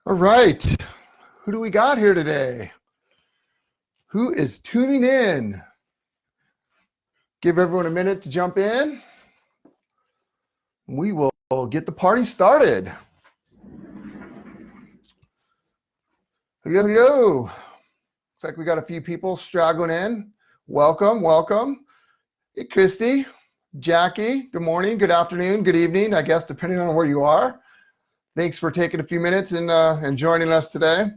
All right, who do we got here today? Who is tuning in? Give everyone a minute to jump in. We will get the party started. Hello, hello. Looks like we got a few people straggling in. Welcome, welcome. Hey, Christy, Jackie, good morning, good afternoon, good evening, I guess, depending on where you are. Thanks for taking a few minutes and joining us today.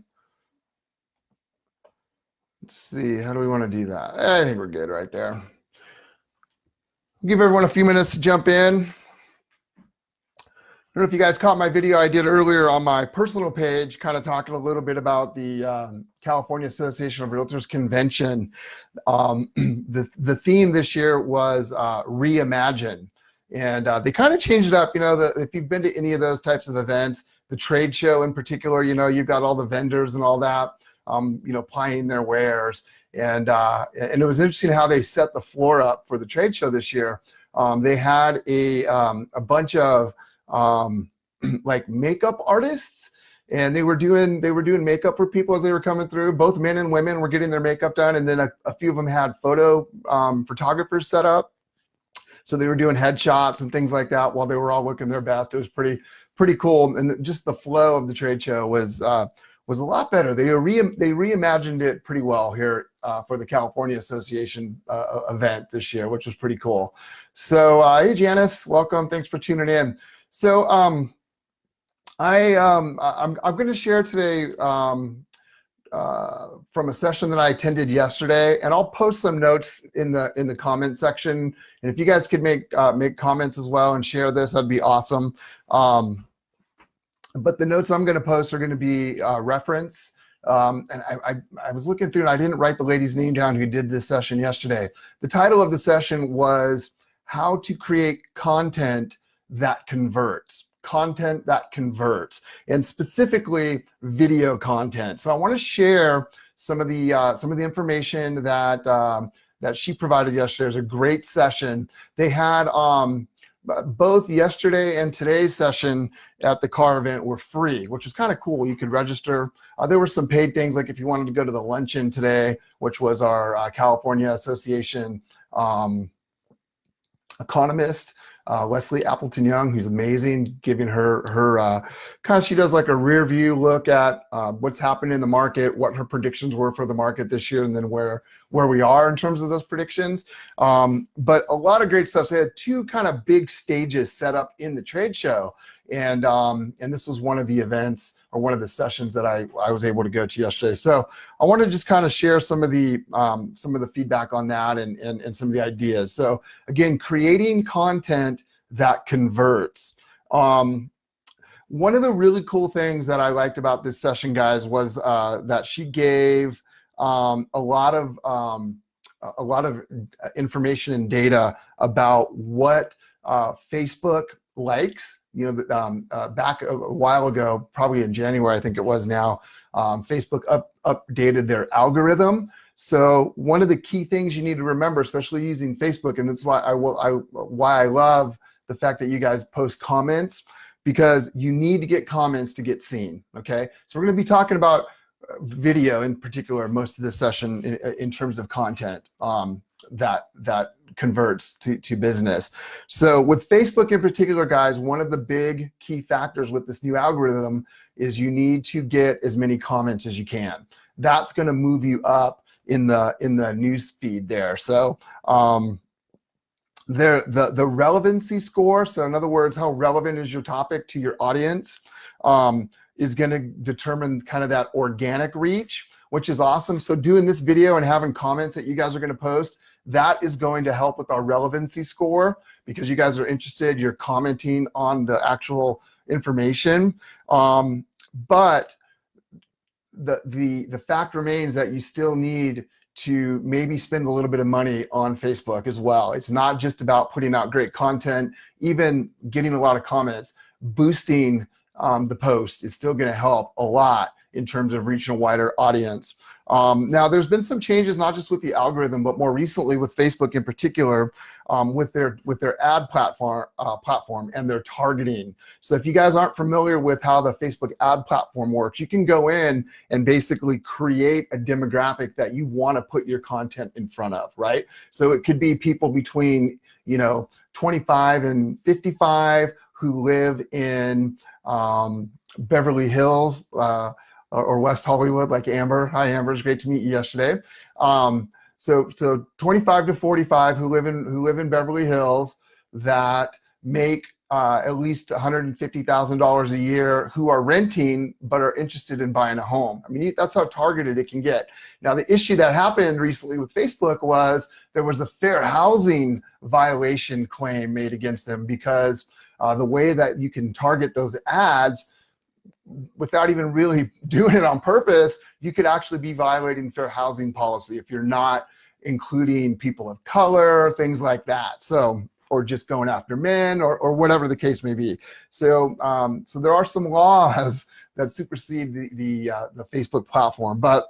Let's see, how do we want to do that? I think we're good right there. Give everyone a few minutes to jump in. I don't know if you guys caught my video I did earlier on my personal page, kind of talking a little bit about the California Association of Realtors Convention. The theme this year was reimagine. And they kind of changed it up. You know, if you've been to any of those types of events, the trade show in particular, you know, you've got all the vendors and all that, you know, plying their wares. And it was interesting how they set the floor up for the trade show this year. They had a bunch of like makeup artists, and they were doing makeup for people as they were coming through. Both men and women were getting their makeup done, and then a few of them had photographers set up. So they were doing headshots and things like that while they were all looking their best. It was pretty cool, and just the flow of the trade show was a lot better. They reimagined it pretty well here for the California Association event this year, which was pretty cool. So hey Janice, welcome. Thanks for tuning in. So I'm going to share today from a session that I attended yesterday, and I'll post some notes in the comment section. And if you guys could make comments as well and share this, that'd be awesome. But the notes I'm going to post are going to be reference. And I was looking through, and I didn't write the lady's name down who did this session yesterday. The title of the session was How to Create Content That Converts. Content that converts, and specifically video content. So I want to share some of the information that she provided yesterday. It was a great session. They had both yesterday and today's session at the car event were free, which was kind of cool. You could register. There were some paid things, like if you wanted to go to the luncheon today, which was our California Association economist, Leslie Appleton Young, who's amazing, giving her kind of, she does like a rear view look at what's happening in the market, what her predictions were for the market this year, and then where we are in terms of those predictions. But a lot of great stuff. So they had two kind of big stages set up in the trade show, and this was one of the events, or one of the sessions that I was able to go to yesterday. So I want to just kind of share some of the feedback on that and some of the ideas. So again, creating content that converts. One of the really cool things that I liked about this session, guys, was that she gave a lot of information and data about what Facebook likes. You know, back a while ago, probably in January, I think it was now, Facebook updated their algorithm. So one of the key things you need to remember, especially using Facebook, and that's why I love the fact that you guys post comments, because you need to get comments to get seen. Okay, so we're going to be talking about video in particular most of this session in terms of content that converts to business. So with Facebook in particular, guys, one of the big key factors with this new algorithm is you need to get as many comments as you can. That's going to move you up in the news feed there. So the relevancy score, so in other words, how relevant is your topic to your audience, is going to determine kind of that organic reach, which is awesome. So doing this video and having comments that you guys are going to post, that is going to help with our relevancy score, because you guys are interested, you're commenting on the actual information. But the fact remains that you still need to maybe spend a little bit of money on Facebook as well. It's not just about putting out great content, even getting a lot of comments. Boosting the post is still going to help a lot in terms of reaching a wider audience. Now, there's been some changes, not just with the algorithm, but more recently with Facebook in particular, with their ad platform and their targeting. So if you guys aren't familiar with how the Facebook ad platform works, you can go in and basically create a demographic that you want to put your content in front of, right? So it could be people between 25 and 55 who live in Beverly Hills or West Hollywood, like Amber. Hi, Amber. It's great to meet you yesterday. So 25 to 45 who live in Beverly Hills that make at least $150,000 a year, who are renting but are interested in buying a home. I mean, that's how targeted it can get. Now, the issue that happened recently with Facebook was there was a fair housing violation claim made against them because the way that you can target those ads without even really doing it on purpose, you could actually be violating fair housing policy if you're not including people of color, things like that. So, or just going after men, or whatever the case may be. So, so there are some laws that supersede the Facebook platform. But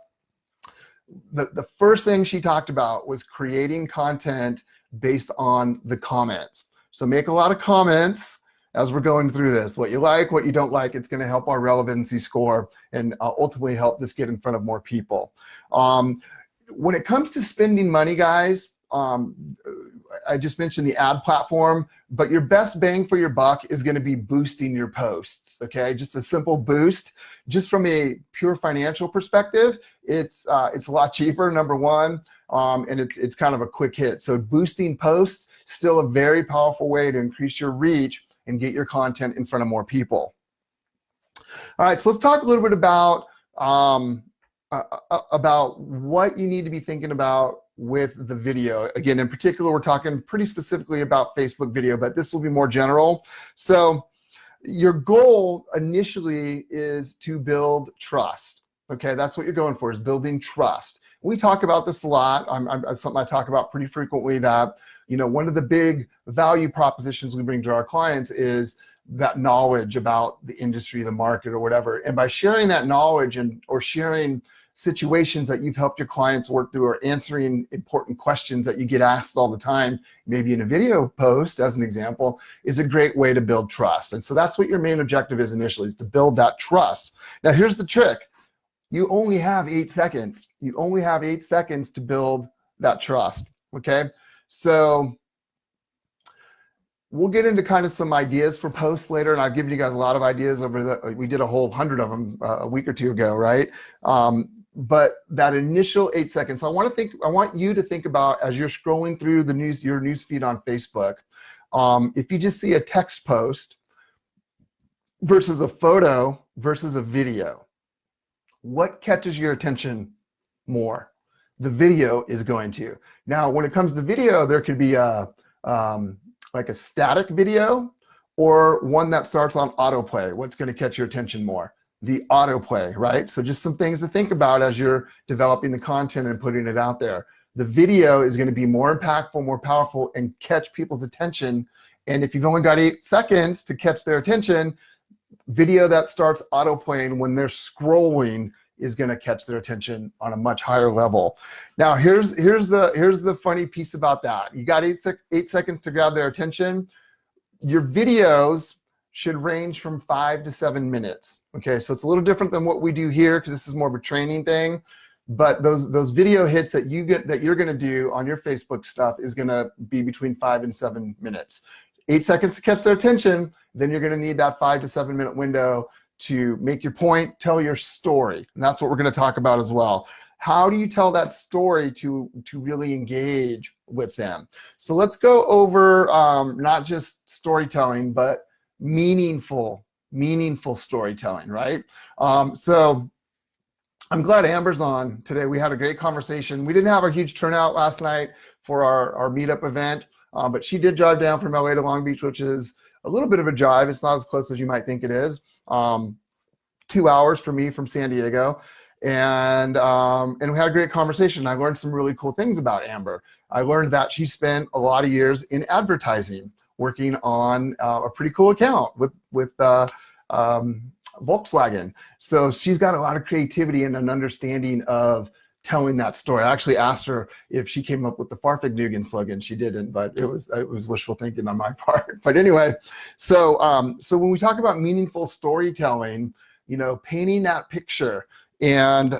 the first thing she talked about was creating content based on the comments. So make a lot of comments as we're going through this. What you like, what you don't like, it's going to help our relevancy score and ultimately help this get in front of more people. When it comes to spending money, guys, I just mentioned the ad platform, but your best bang for your buck is going to be boosting your posts, okay? Just a simple boost. Just from a pure financial perspective, it's a lot cheaper, number one, and it's kind of a quick hit. So boosting posts, still a very powerful way to increase your reach and get your content in front of more people. All right, so let's talk a little bit about what you need to be thinking about with the video. Again, in particular, we're talking pretty specifically about Facebook video, but this will be more general. So your goal initially is to build trust. Okay, that's what you're going for, is building trust. We talk about this a lot. Something I talk about pretty frequently, that one of the big value propositions we bring to our clients is that knowledge about the industry, the market, or whatever. And by sharing that knowledge or sharing situations that you've helped your clients work through, or answering important questions that you get asked all the time, maybe in a video post, as an example, is a great way to build trust. And so that's what your main objective is initially, is to build that trust. Now, here's the trick. You only have 8 seconds. You only have 8 seconds to build that trust, okay? So we'll get into kind of some ideas for posts later, and I've given you guys a lot of ideas we did a whole 100 of them a week or two ago, right? But that initial 8 seconds, I want you to think about, as you're scrolling through your news feed on Facebook, if you just see a text post versus a photo versus a video, what catches your attention more? The video is going to. Now, when it comes to video, there could be like a static video or one that starts on autoplay. What's going to catch your attention more? The autoplay, right? So just some things to think about as you're developing the content and putting it out there. The video is going to be more impactful, more powerful, and catch people's attention. And if you've only got 8 seconds to catch their attention, video that starts autoplaying when they're scrolling is going to catch their attention on a much higher level. Now, here's the funny piece about that. You got 8 seconds to grab their attention. Your videos should range from 5 to 7 minutes. Okay, so it's a little different than what we do here, because this is more of a training thing. But those video hits that you're going to do on your Facebook stuff is going to be between 5 and 7 minutes. 8 seconds to catch their attention. Then you're going to need that 5 to 7 minute window to make your point, tell your story. And that's what we're going to talk about as well. How do you tell that story to really engage with them? So let's go over not just storytelling, but meaningful storytelling, right? So I'm glad Amber's on today. We had a great conversation. We didn't have a huge turnout last night for our meetup event, but she did drive down from LA to Long Beach, which is a little bit of a drive. It's not as close as you might think it is. 2 hours for me from San Diego. And we had a great conversation. I learned some really cool things about Amber. I learned that she spent a lot of years in advertising, working on a pretty cool account with Volkswagen. So she's got a lot of creativity and an understanding of telling that story. I actually asked her if she came up with the Farfignugan slogan. She didn't, but it was wishful thinking on my part. But anyway, so when we talk about meaningful storytelling, you know, painting that picture, and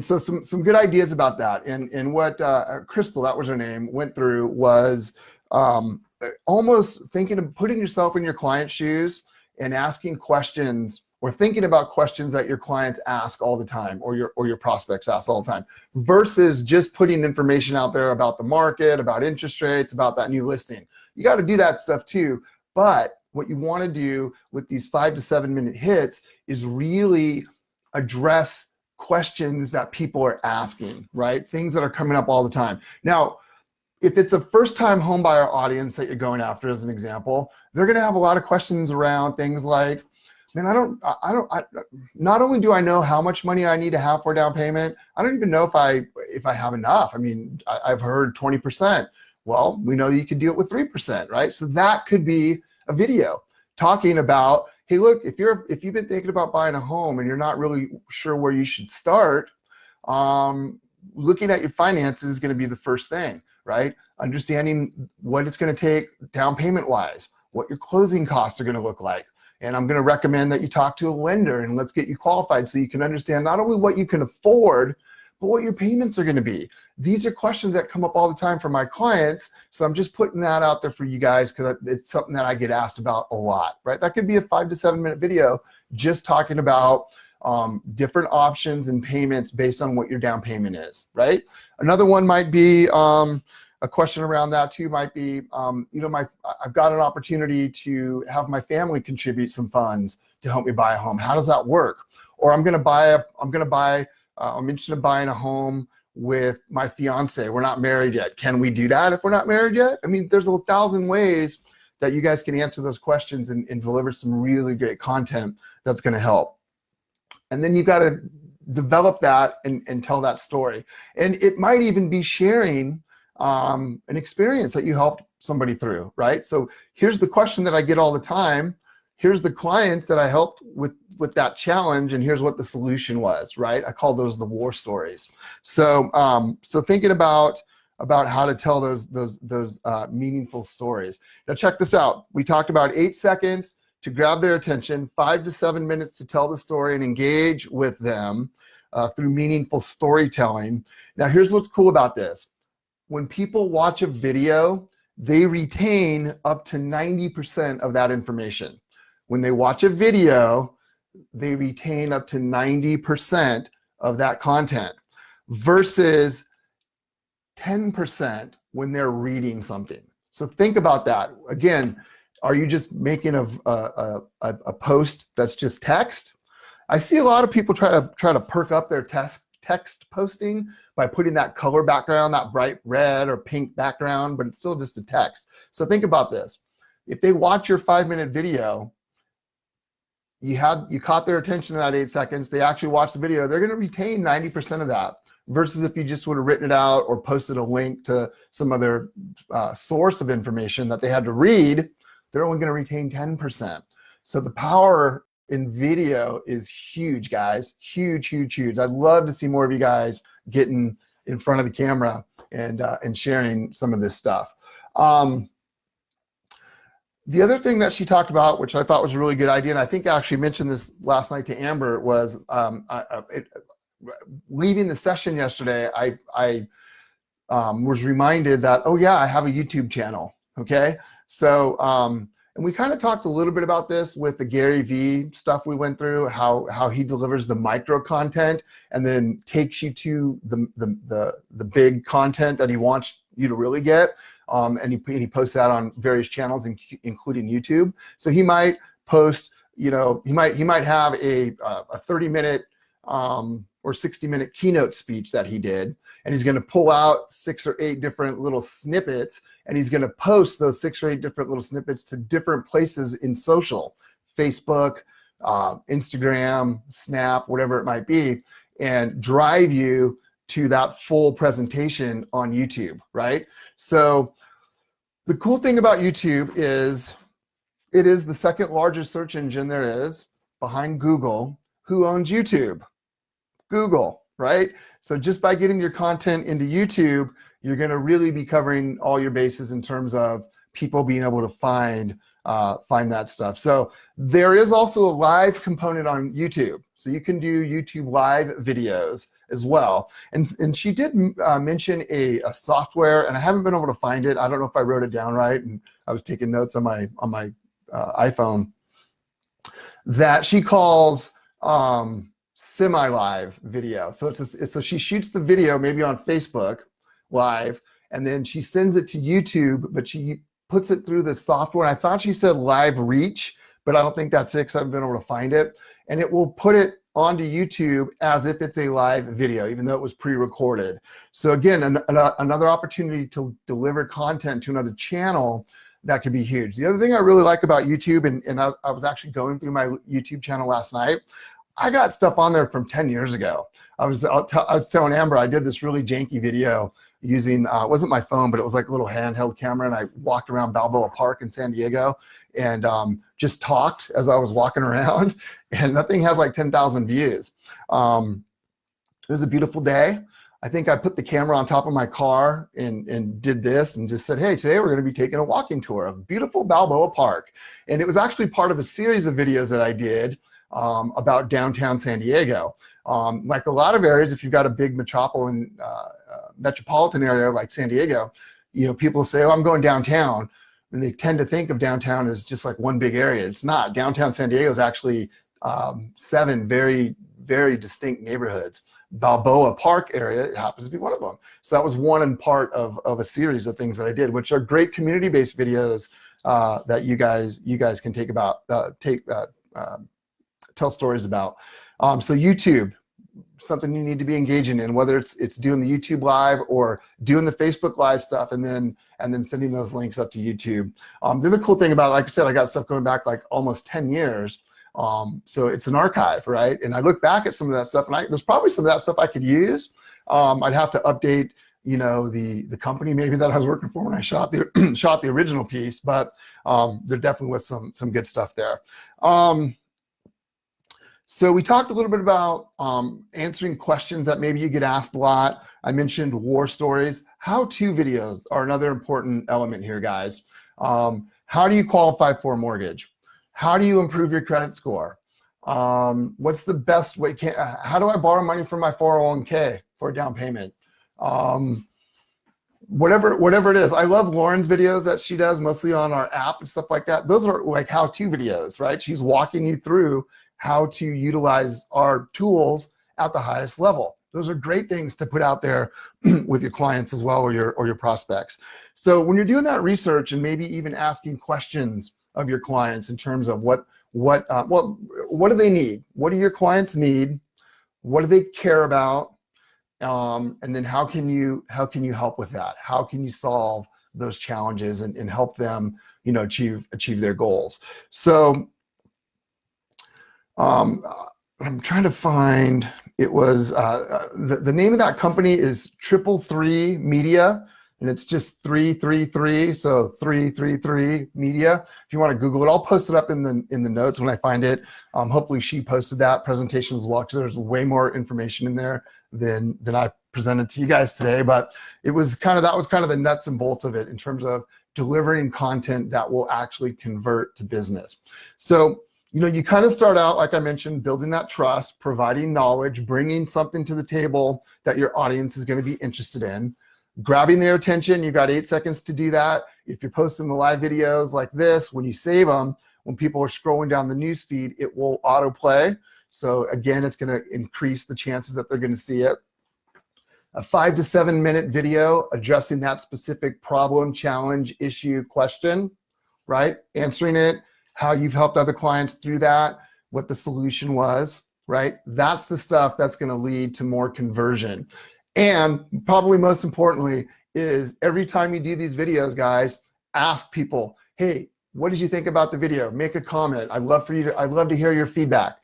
so some good ideas about that. And what Crystal, that was her name, went through was almost thinking of putting yourself in your client's shoes and asking questions, or thinking about questions that your clients ask all the time, or your prospects ask all the time, versus just putting information out there about the market, about interest rates, about that new listing. You got to do that stuff too. But what you want to do with these 5 to 7 minute hits is really address questions that people are asking, right? Things that are coming up all the time. Now, if it's a first-time homebuyer audience that you're going after, as an example, they're going to have a lot of questions around things like, man, not only do I know how much money I need to have for down payment, I don't even know if I have enough. I mean, I've heard 20%. Well, we know that you could do it with 3%, right? So that could be a video talking about, hey, look, if you've been thinking about buying a home and you're not really sure where you should start, looking at your finances is going to be the first thing, right? Understanding what it's going to take down payment wise, what your closing costs are going to look like. And I'm going to recommend that you talk to a lender and let's get you qualified so you can understand not only what you can afford, but what your payments are going to be. These are questions that come up all the time from my clients. So I'm just putting that out there for you guys because it's something that I get asked about a lot, right? That could be a 5 to 7 minute video just talking about different options and payments based on what your down payment is, right? Another one might be, a question around that too might be, you know, I've got an opportunity to have my family contribute some funds to help me buy a home. How does that work? Or I'm interested in buying a home with my fiance. We're not married yet. Can we do that if we're not married yet? I mean, there's 1,000 ways that you guys can answer those questions and deliver some really great content that's going to help. And then you've got to develop that and tell that story. And it might even be sharing an experience that you helped somebody through, right? So here's the question that I get all the time. Here's the clients that I helped with that challenge, and here's what the solution was, right? I call those the war stories. So so thinking about how to tell those meaningful stories. Now check this out. We talked about 8 seconds to grab their attention, 5 to 7 minutes to tell the story and engage with them through meaningful storytelling. Now here's what's cool about this. When people watch a video, they retain up to 90% of that information. When they watch a video, they retain up to 90% of that content versus 10% when they're reading something. So think about that. Again, are you just making a post that's just text? I see a lot of people try to perk up their text posting by putting that color background, that bright red or pink background, but it's still just a text. So think about this. If they watch your 5-minute video, you caught their attention in that 8 seconds, they actually watched the video, they're going to retain 90% of that, versus if you just would have written it out or posted a link to some other source of information that they had to read, they're only going to retain 10%. So the power in video is huge, guys. Huge, huge, huge. I'd love to see more of you guys getting in front of the camera and sharing some of this stuff. The other thing that she talked about, which I thought was a really good idea, and I think I actually mentioned this last night to Amber, was leaving the session yesterday, I was reminded that, oh yeah, I have a YouTube channel, okay? So, and we kind of talked a little bit about this with the Gary Vee stuff we went through, how he delivers the micro content and then takes you to the big content that he wants you to really get. And he posts that on various channels, including YouTube. So he might post, you know, he might have a 30-minute or 60-minute keynote speech that he did, and he's going to pull out 6 or 8 different little snippets, and he's going to post those 6 or 8 different little snippets to different places in social, Facebook, Instagram, Snap, whatever it might be, and drive you to that full presentation on YouTube, right? So the cool thing about YouTube is it is the second largest search engine there is behind Google. Who owns YouTube? Google, right? So just by getting your content into YouTube, you're going to really be covering all your bases in terms of people being able to find that stuff. So there is also a live component on YouTube. So you can do YouTube live videos as well. And she did mention a software, and I haven't been able to find it. I don't know if I wrote it down right, and I was taking notes on my iPhone, that she calls semi-live video. So so she shoots the video maybe on Facebook live, and then she sends it to YouTube, but she puts it through the software. And I thought she said Live Reach, but I don't think that's it because I haven't been able to find it. And it will put it onto YouTube as if it's a live video, even though it was pre-recorded. So again, another opportunity to deliver content to another channel that could be huge. The other thing I really like about YouTube, and I was actually going through my YouTube channel last night, I got stuff on there from 10 years ago. I was telling Amber, I did this really janky video using, it wasn't my phone, but it was like a little handheld camera, and I walked around Balboa Park in San Diego and just talked as I was walking around, and that thing has like 10,000 views. It was a beautiful day. I think I put the camera on top of my car and did this and just said, hey, today we're going to be taking a walking tour of beautiful Balboa Park. And it was actually part of a series of videos that I did about downtown San Diego. Like a lot of areas, if you've got a big metropolitan area like San Diego, you know, people say, oh, I'm going downtown. And they tend to think of downtown as just like one big area. It's not. Downtown San Diego is actually 7 very, very distinct neighborhoods. Balboa Park area happens to be one of them. So that was one and part of a series of things that I did, which are great community-based videos that you guys can tell stories about. So YouTube, something you need to be engaging in, whether it's doing the YouTube live or doing the Facebook live stuff, and then sending those links up to YouTube. The other cool thing about, like I said, I got stuff going back like almost 10 years. So it's an archive, right? And I look back at some of that stuff, and there's probably some of that stuff I could use. I'd have to update, you know, the company maybe that I was working for when I shot the original piece, but there definitely was some good stuff there. So we talked a little bit about answering questions that maybe you get asked a lot. I mentioned war stories. How-to videos are another important element here, guys. How do you qualify for a mortgage? How do you improve your credit score? What's the best way? How do I borrow money from my 401k for a down payment? Whatever it is. I love Lauren's videos that she does mostly on our app and stuff like that. Those are like how-to videos, right? She's walking you through how to utilize our tools at the highest level. Those are great things to put out there with your clients as well, or your prospects. So when you're doing that research and maybe even asking questions of your clients in terms of what do they need? What do your clients need? What do they care about? And then how can you help with that? How can you solve those challenges and help them, you know, achieve their goals? So I'm trying to find, it was, the name of that company is 333 Media, and it's just 333, so 333 Media. If you want to Google it, I'll post it up in the notes when I find it. Hopefully she posted that presentation as well, because there's way more information in there than I presented to you guys today. But that was kind of the nuts and bolts of it in terms of delivering content that will actually convert to business. So, you know, you kind of start out, like I mentioned, building that trust, providing knowledge, bringing something to the table that your audience is going to be interested in, grabbing their attention. You got 8 seconds to do that. If you're posting the live videos like this, when you save them, when people are scrolling down the news feed, it will autoplay. So again, it's going to increase the chances that they're going to see it. A 5 to 7 minute video addressing that specific problem, challenge, issue, question, right? Answering it, how you've helped other clients through that, what the solution was, right? That's the stuff that's going to lead to more conversion. And probably most importantly is every time you do these videos, guys, ask people, hey, what did you think about the video? Make a comment. I'd love to hear your feedback.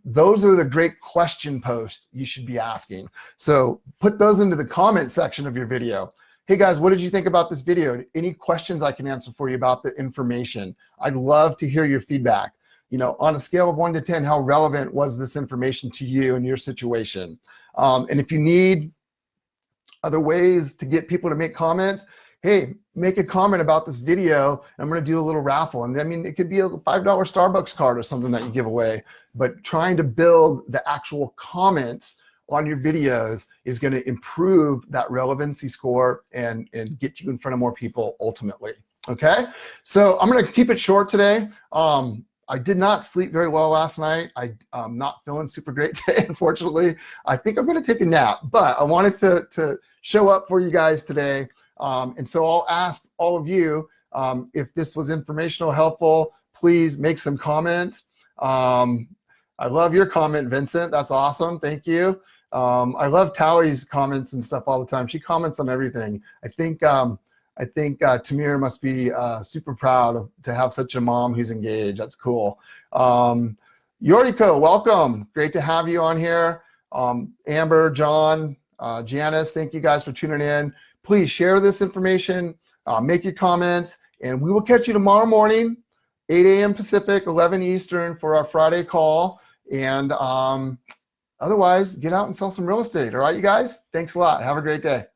Those are the great question posts you should be asking. So put those into the comment section of your video. Hey guys, what did you think about this video? Any questions I can answer for you about the information? I'd love to hear your feedback. on a scale of 1 to 10, how relevant was this information to you and your situation? And if you need other ways to get people to make comments, hey, make a comment about this video. I'm going to do a little raffle. And I mean, it could be a $5 Starbucks card or something that you give away, but trying to build the actual comments on your videos is going to improve that relevancy score and get you in front of more people ultimately. Okay, so I'm going to keep it short today. I did not sleep very well last night. I'm not feeling super great today, unfortunately. I think I'm going to take a nap, but I wanted to show up for you guys today. And so I'll ask all of you, if this was informational, helpful, please make some comments. I love your comment, Vincent. That's awesome. Thank you. I love Tally's comments and stuff all the time. She comments on everything. I think Tamir must be super proud to have such a mom who's engaged. That's cool. Yoriko, welcome. Great to have you on here. Amber, John, Janice, thank you guys for tuning in. Please share this information, make your comments, and we will catch you tomorrow morning, 8 a.m. Pacific, 11 Eastern for our Friday call. And otherwise, get out and sell some real estate. All right, you guys? Thanks a lot. Have a great day.